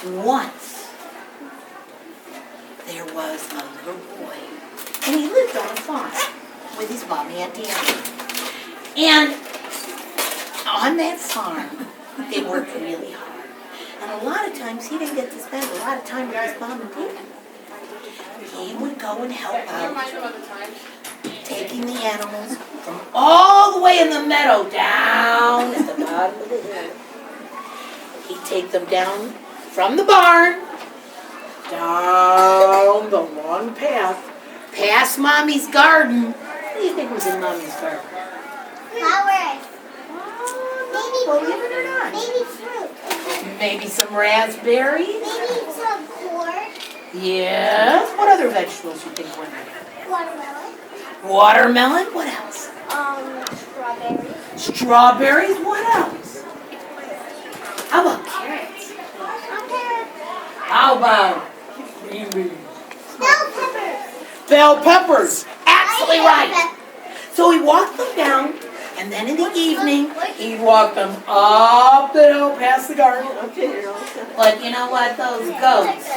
Once, there was a little boy, and he lived on a farm with his mommy and daddy. And on that farm, they worked really hard. And a lot of times, he didn't get to spend a lot of time with his mom and dad. He would go and help out, taking the animals from all the way in the meadow down at the bottom of the hill. He'd take them down from the barn, down the long path, past Mommy's garden. What do you think was in Mommy's garden? Flowers. Believe it or not. Maybe fruit. Maybe some raspberries? Maybe some corn. Yes. What other vegetables you think were there? Watermelon. Watermelon? What else? Strawberries. Strawberries? What else? How about carrots? How about green beans? Bell peppers. Bell peppers. Absolutely right. So he walked them down, and then in the evening, he'd walk them up the hill past the garden. But you know what? Those goats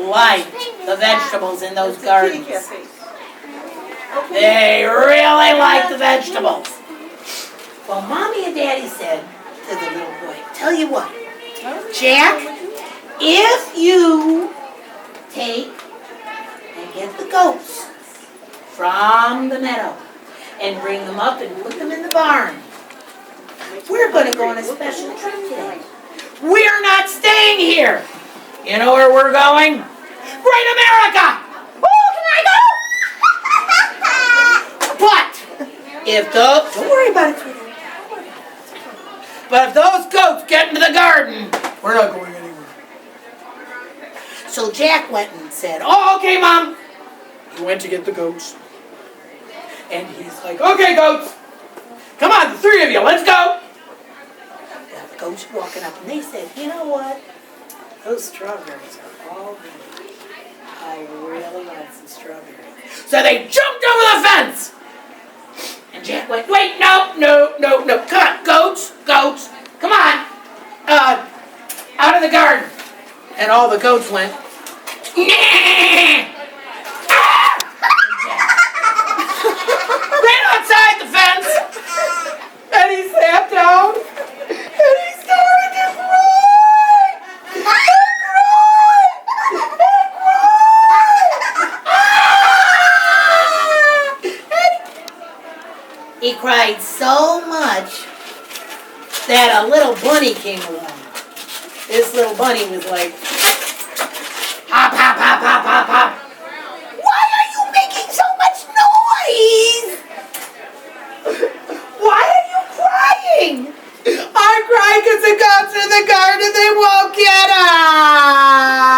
like the vegetables in those gardens. They really like the vegetables. Well, Mommy and Daddy said to the little boy, tell you what, Jack, if you take and get the goats from the meadow and bring them up and put them in the barn, we're going to go on a special trip today. We're not staying here. You know where we're going? Great America! Woo, can I go? But if those, don't worry about it, sweetheart. But if those goats get into the garden, we're not going anywhere. So Jack went and said, oh, okay, Mom. He went to get the goats. And he's like, okay, goats. Come on, the three of you, let's go. The goats were walking up, and they said, you know what? Those strawberries are all good. I really want some strawberries. So they jumped over the fence. And Jack went, wait, no. Come on, goats, come on. Out of the garden. And all the goats went, ran outside the fence. And he sat down. And he started to cry. He cried so much that a little bunny came along. This little bunny was like, hop, hop, hop, hop, hop, hop. Why are you making so much noise? Why are you crying? I'm crying because the goats are in the garden. They won't get out.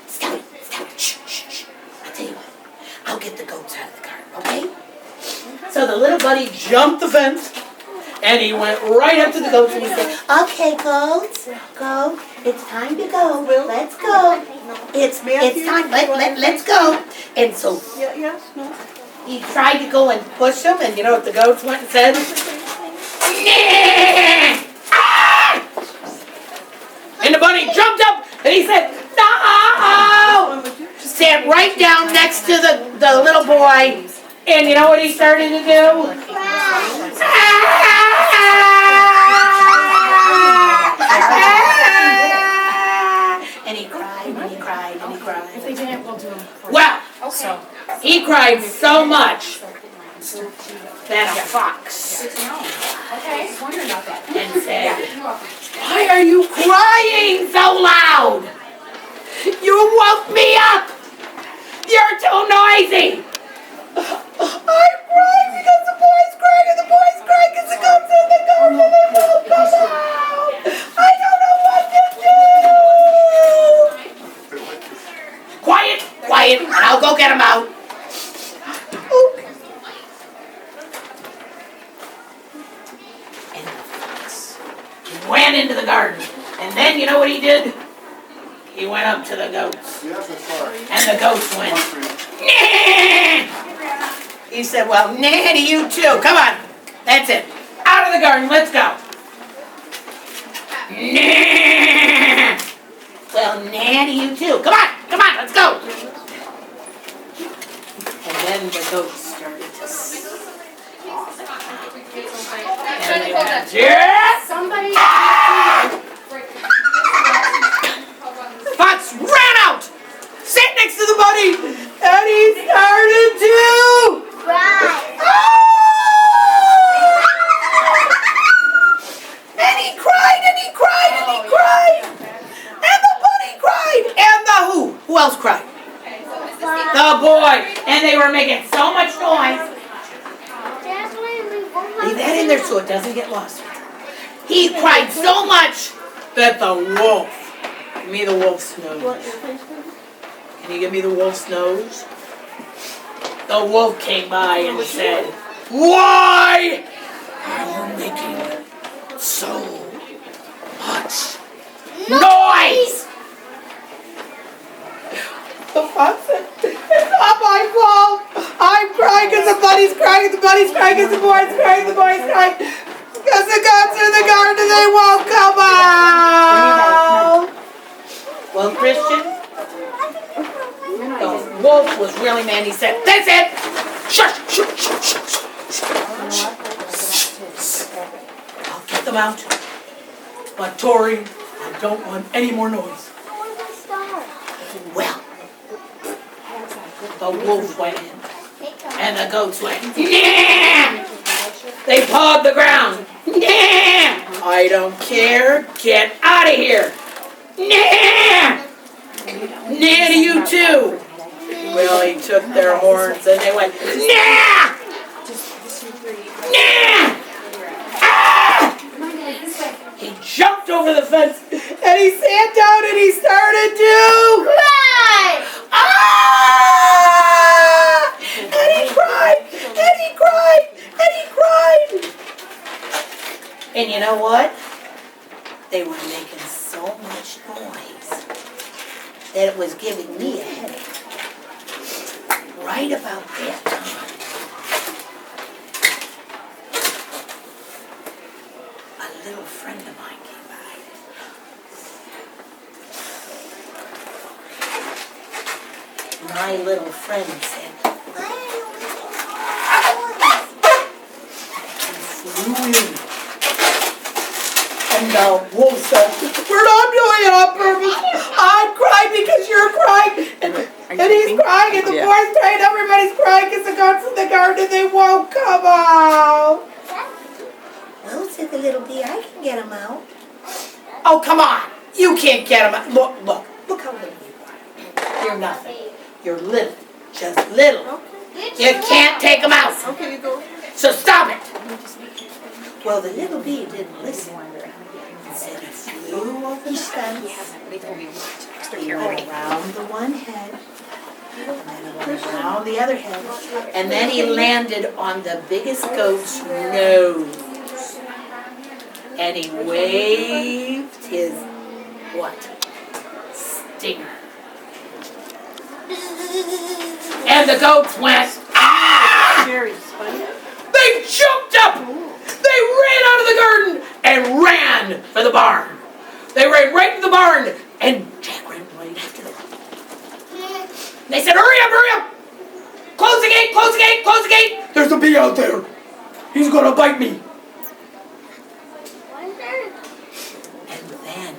Stop it. Shh. I'll tell you what. I'll get the goats out of the garden, okay? So the little bunny jumped the fence, and he went right up to the goats, and he said, okay, goats, go. It's time to go. Let's go. It's time. Let's go. And so he tried to go and push them, and you know what the goats went and said? And the bunny jumped up, and he said, no! Sat right down next to the little boy, and you know what he started to do? And he cried. If they didn't, we'll do them. Well, Okay. he cried so much that a fox Okay, just wondering about that. and said, You're welcome. why are you crying so loud? You woke me up. You're too noisy. I'm crying because the boy's crying and the boy's crying because the goats and the goats and the goats come out. I don't know what to do. Quiet, and I'll go get him out. Okay. And the fox went into the garden. And then you know what he did? He went up to the goats. And the goats went, nah! He said, well, nah to you too. Come on. That's it. Out of the garden. Let's go. Nah! Nanny, you too. Come on, let's go. And then the goats started to and they went, yeah! Somebody. Fox ran out, sat next to the bunny, and he started to Right. and he cried, and he cried, and he cried, and the bunny cried, and the who? Who else cried? The boy, and they were making so much noise. Leave that in there so it doesn't get lost. He cried so much that the wolf, give me the wolf's nose. Can you give me the wolf's nose? The wolf came by and said, why are you making so much noise? The fox said, it's not my fault. I'm crying because the bunny's crying, the bunny's crying because the boy's crying, the boy's crying. Because the goats in the garden, they won't come out. Well, Christian, the wolf was really mad. He said, that's it. Shush, shush, shush, shush, shush. I'll get them out. But Tori, I don't want any more noise. Well, the wolf went in, and the goats went, yeah! They pawed the ground, yeah! I don't care, get out of here, yeah! Nanny, you too! Well, he took their horns and they went, yeah! Yeah! Ah! He jumped over the fence, and he sat down and he started to Cry. Ah! And he cried, and he cried, and he cried. And you know what? They were making so much noise that it was giving me a headache. Right about that time, a little friend of mine came by. My little friend said, flew in. And the wolf said, we're not doing it on purpose. I'm crying because you're crying. And he's crying and the boy's crying. Everybody's crying because the goats in the garden, they won't come out. Well, said the little bee, I can get them out. Oh, come on. You can't get them out. Look how little you are. You're nothing. You're little. Just little. You can't take them out. Okay, you go. So stop it. Well, the little bee didn't listen. Instead, he flew over the fence. He went around the one head, and then he went around the other head, and then he landed on the biggest goat's nose. And he waved his, what? Stinger. And the goats went, ah! They jumped up! They ran out of the garden and ran for the barn. They ran right to the barn, and Jack ran right after them. They said, hurry up, hurry up! Close the gate, close the gate, close the gate! There's a bee out there. He's gonna bite me. And then,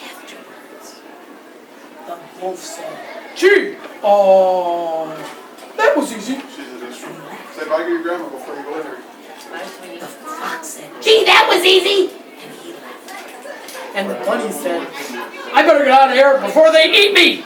afterwards, the wolf said, gee, that was easy. Say bye to your grandma before you go in there. The fox said, gee, that was easy. And he left. And the bunny said, I better get out of here before they eat me.